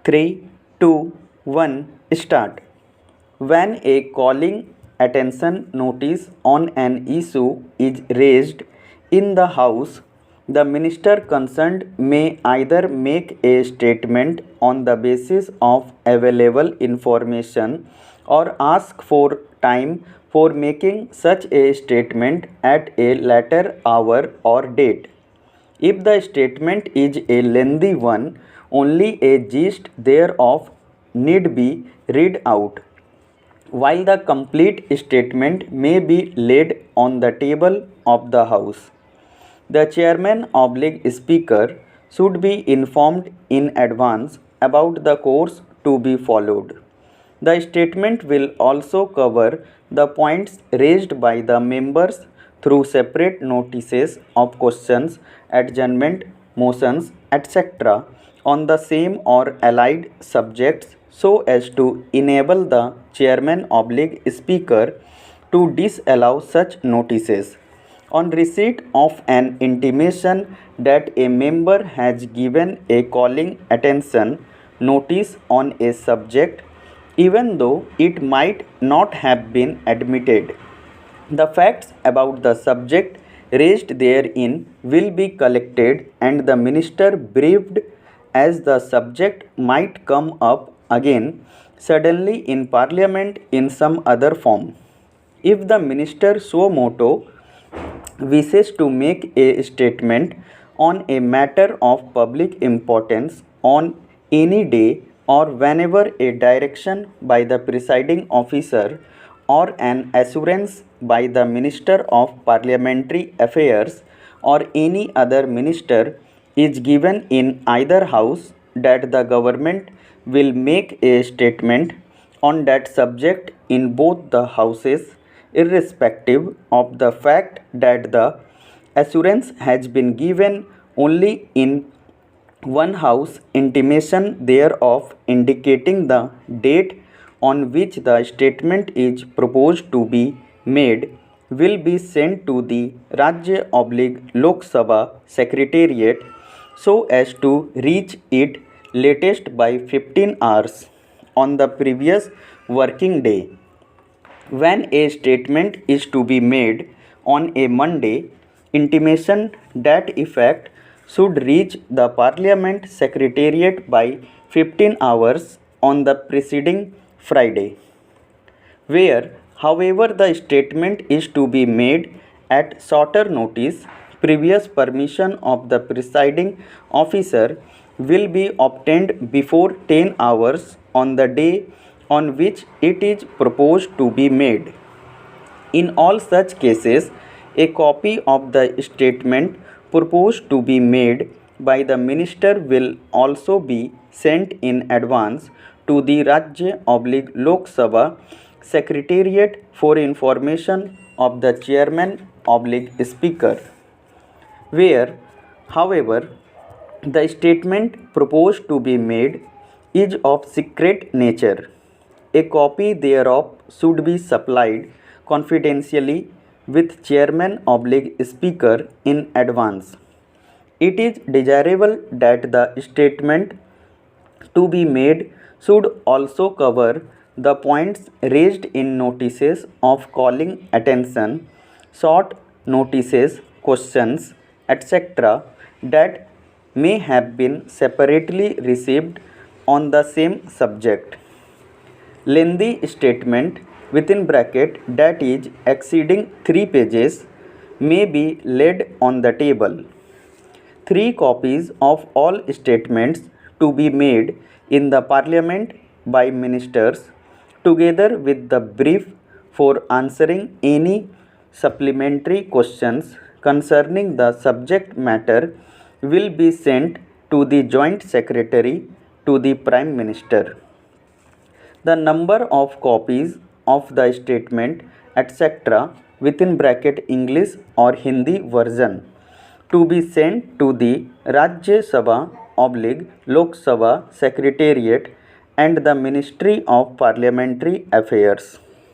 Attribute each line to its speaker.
Speaker 1: 3, 2, 1, start. When a calling attention notice on an issue is raised in the House, the minister concerned may either make a statement on the basis of available information or ask for time for making such a statement at a later hour or date. If the statement is a lengthy one, only a gist thereof need be read out, while the complete statement may be laid on the table of the House. The chairman oblique speaker should be informed in advance about the course to be followed. The statement will also cover the points raised by the members through separate notices of questions, adjournment, motions, etc. on the same or allied subjects so as to enable the chairman oblique speaker to disallow such notices. On receipt of an intimation that a member has given a calling attention notice on a subject, even though it might not have been admitted, the facts about the subject raised therein will be collected and the minister briefed, as the subject might come up again suddenly in Parliament in some other form. If the minister suo motu wishes to make a statement on a matter of public importance on any day or whenever a direction by the presiding officer or an assurance by the Minister of Parliamentary Affairs or any other minister is given in either house, that the government will make a statement on that subject in both the houses, irrespective of the fact that the assurance has been given only in one house, intimation thereof indicating the date on which the statement is proposed to be made will be sent to the Rajya oblique Lok Sabha Secretariat so as to reach it latest by 15 hours on the previous working day. When a statement is to be made on a Monday, intimation that effect should reach the Parliament Secretariat by 15 hours on the preceding Friday. Where, however, the statement is to be made at shorter notice, previous permission of the presiding officer will be obtained before 10 hours on the day on which it is proposed to be made. In all such cases, a copy of the statement proposed to be made by the minister will also be sent in advance to the Rajya oblique Lok Sabha Secretariat for information of the chairman oblique speaker. Where, however, the statement proposed to be made is of secret nature, a copy thereof should be supplied confidentially with chairman oblique speaker in advance. It is desirable that the statement to be made should also cover the points raised in notices of calling attention, short notices, questions, etc. that may have been separately received on the same subject. Lengthy statement within bracket that is exceeding 3 pages may be laid on the table. 3 copies of all statements to be made in the Parliament by ministers, together with the brief for answering any supplementary questions concerning the subject matter, will be sent to the Joint Secretary to the Prime Minister. The number of copies of the statement, etc., within bracket English or Hindi version, to be sent to the Rajya Sabha oblique Lok Sabha Secretariat and the Ministry of Parliamentary Affairs.